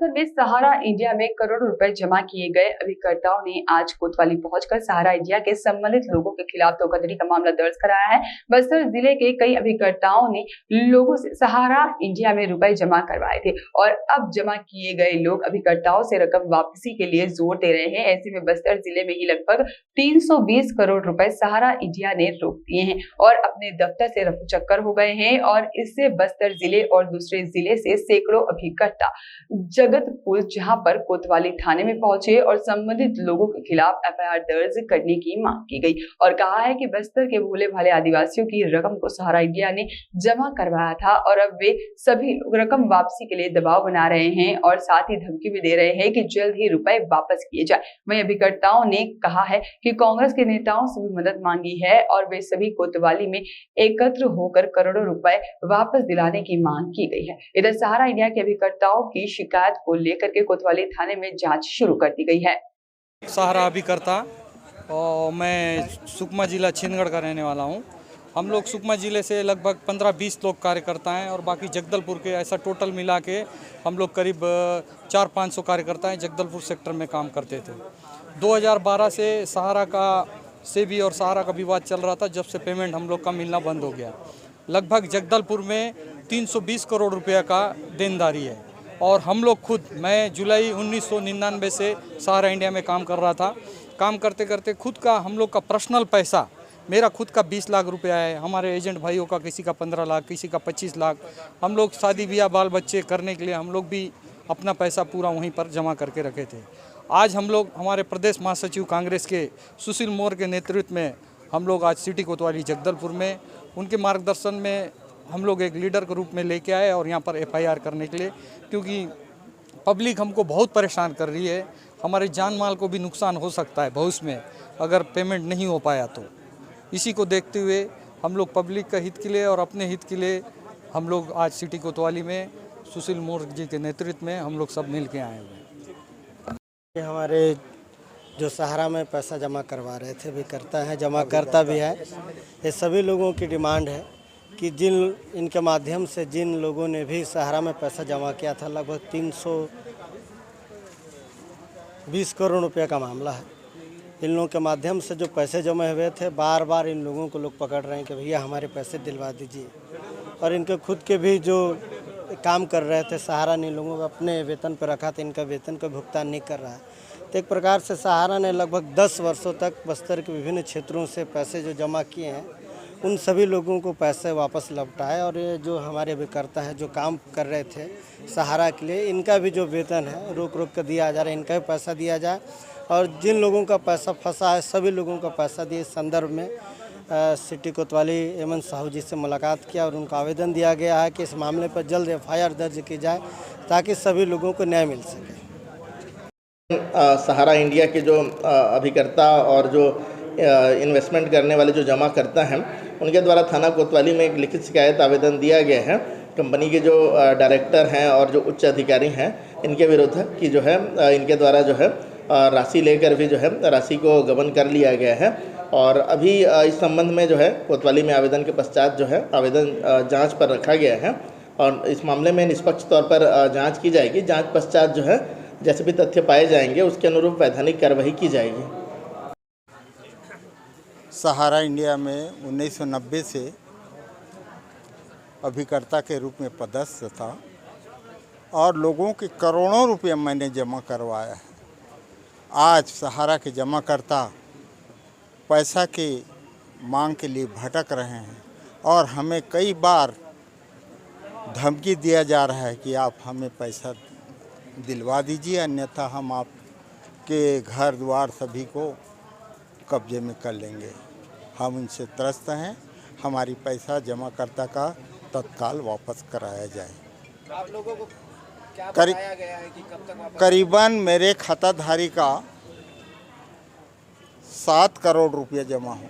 बस्तर में सहारा इंडिया में करोड़ों रुपए जमा किए गए अभिकर्ताओं ने आज कोतवाली पहुंचकर सहारा इंडिया के संबंधित लोगों के खिलाफ धोखाधड़ी का मामला दर्ज कराया है। बस्तर जिले के कई अभिकर्ताओं ने लोगों से सहारा इंडिया में रुपए जमा करवाए थे और अब जमा किए गए लोग अभिकर्ताओं से रकम वापसी के लिए जोर दे रहे हैं। ऐसे में बस्तर जिले में ही लगभग 320 करोड़ रुपए सहारा इंडिया ने रोक दिए हैं और अपने दफ्तर से रफू चक्कर हो गए हैं और इससे बस्तर जिले और दूसरे जिले से सैकड़ों अभिकर्ता जगतपुर जहां पर कोतवाली थाने में पहुंचे और संबंधित लोगों के खिलाफ एफआईआर दर्ज करने की मांग की गई और कहा है कि बस्तर के भोले भाले आदिवासियों की रकम को सहारा इंडिया ने जमा करवाया था और अब वे सभी लोग रकम वापसी के लिए दबाव बना रहे हैं और साथ ही धमकी भी दे रहे हैं कि जल्द ही रुपए वापस किए जाए। वहीं अभिकर्ताओं ने कहा है कि कांग्रेस के नेताओं से भी मदद मांगी है और वे सभी कोतवाली में एकत्र होकर करोड़ों रुपए वापस दिलाने की मांग की गई है। इधर सहारा इंडिया के अभिकर्ताओं की शिकायत को लेकर के कोतवाली थाने में जांच शुरू कर दी गई है। सहारा अभिकर्ता और मैं सुकमा जिला छिंदगढ़ का रहने वाला हूं। हम लोग सुकमा जिले से लगभग 15-20 लोग कार्यकर्ता हैं और बाकी जगदलपुर के ऐसा टोटल मिला के हम लोग करीब 400-500 कार्यकर्ता हैं जगदलपुर सेक्टर में काम करते थे। 2012 से सहारा का से भी और सहारा का विवाद चल रहा था, जब से पेमेंट हम लोग का मिलना बंद हो गया। लगभग जगदलपुर में 320 करोड़ रुपया का देनदारी है और हम लोग खुद, मैं जुलाई 1999 से सहारा इंडिया में काम कर रहा था। काम करते करते खुद का हम लोग का पर्सनल पैसा, मेरा खुद का 20 लाख रुपया है, हमारे एजेंट भाइयों का किसी का 15 लाख, किसी का 25 लाख। हम लोग शादी ब्याह बाल बच्चे करने के लिए हम लोग भी अपना पैसा पूरा वहीं पर जमा करके रखे थे। आज हम लोग हमारे प्रदेश महासचिव कांग्रेस के सुशील मोर के नेतृत्व में हम लोग आज सिटी कोतवाली जगदलपुर में उनके मार्गदर्शन में हम लोग एक लीडर के रूप में लेके आए और यहाँ पर एफआईआर करने के लिए, क्योंकि पब्लिक हमको बहुत परेशान कर रही है। हमारे जान माल को भी नुकसान हो सकता है भविष्य में अगर पेमेंट नहीं हो पाया तो। इसी को देखते हुए हम लोग पब्लिक का हित के लिए और अपने हित के लिए हम लोग आज सिटी कोतवाली में सुशील मोर जी के नेतृत्व में हम लोग सब मिल के आए हुए हैं। हमारे जो सहारा में पैसा जमा करवा रहे थे भी करता है, जमा करता भी है। ये सभी लोगों की डिमांड है कि जिन इनके माध्यम से जिन लोगों ने भी सहारा में पैसा जमा किया था, लगभग 320 करोड़ रुपए का मामला है। इन लोगों के माध्यम से जो पैसे जमा हुए थे, बार बार इन लोगों को लोग पकड़ रहे हैं कि भैया हमारे पैसे दिलवा दीजिए। और इनके खुद के भी जो काम कर रहे थे, सहारा ने लोगों को अपने वेतन पर रखा था, इनका वेतन का भुगतान नहीं कर रहा है। तो एक प्रकार से सहारा ने लगभग 10 वर्षों तक बस्तर के विभिन्न क्षेत्रों से पैसे जो जमा किए हैं, उन सभी लोगों को पैसे वापस लौटाए। और ये जो हमारे अभिकर्ता हैं जो काम कर रहे थे सहारा के लिए, इनका भी जो वेतन है रोक कर दिया जा रहा है, इनका भी पैसा दिया जाए। और जिन लोगों का पैसा फंसा है, सभी लोगों का पैसा दिए। इस संदर्भ में सिटी कोतवाली एमएन साहू जी से मुलाकात किया और उनको आवेदन दिया गया है कि इस मामले पर जल्द एफआईआर दर्ज की जाए ताकि सभी लोगों को न्याय मिल सके। सहारा इंडिया के जो अभिकर्ता और जो इन्वेस्टमेंट करने वाले जो जमा करता हैं, उनके द्वारा थाना कोतवाली में एक लिखित शिकायत आवेदन दिया गया है कंपनी के जो डायरेक्टर हैं और जो उच्च अधिकारी हैं, इनके विरुद्ध कि जो है इनके द्वारा जो है राशि लेकर भी जो है राशि को गबन कर लिया गया है। और अभी इस संबंध में जो है कोतवाली में आवेदन के पश्चात जो है आवेदन जांच पर रखा गया है और इस मामले में निष्पक्ष तौर पर जांच की जाएगी। जांच पश्चात जो है जैसे भी तथ्य पाए जाएंगे उसके अनुरूप वैधानिक कार्रवाई की जाएगी। सहारा इंडिया में 1990 से अभिकर्ता के रूप में पदस्थ था और लोगों के करोड़ों रुपए मैंने जमा करवाया है। आज सहारा के जमाकर्ता पैसा के मांग के लिए भटक रहे हैं और हमें कई बार धमकी दिया जा रहा है कि आप हमें पैसा दिलवा दीजिए, अन्यथा हम आपके घर द्वार सभी को कब्जे में कर लेंगे। हम उनसे त्रस्त हैं, हमारी पैसा जमाकर्ता का तत्काल वापस कराया जाए। आप लोगों को क्या बताया गया है कि कब तक वापस? करीबन मेरे खाताधारी का 7 करोड़ रुपया जमा हो,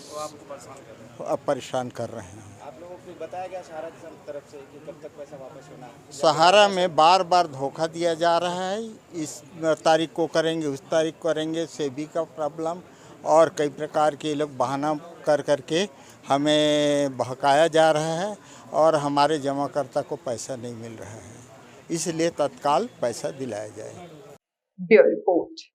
तो आपको अब परेशान कर रहे हैं। आप लोगों को बताया गया सहारा की तरफ से कि कब तक पैसा वापस होना है? सहारा में बार बार धोखा दिया जा रहा है, इस तारीख को करेंगे, उस तारीख को करेंगे, सेबी का प्रॉब्लम और कई प्रकार के लोग बहाना कर करके हमें बहकाया जा रहा है और हमारे जमाकर्ता को पैसा नहीं मिल रहा है। इसलिए तत्काल पैसा दिलाया जाए। Bureau report.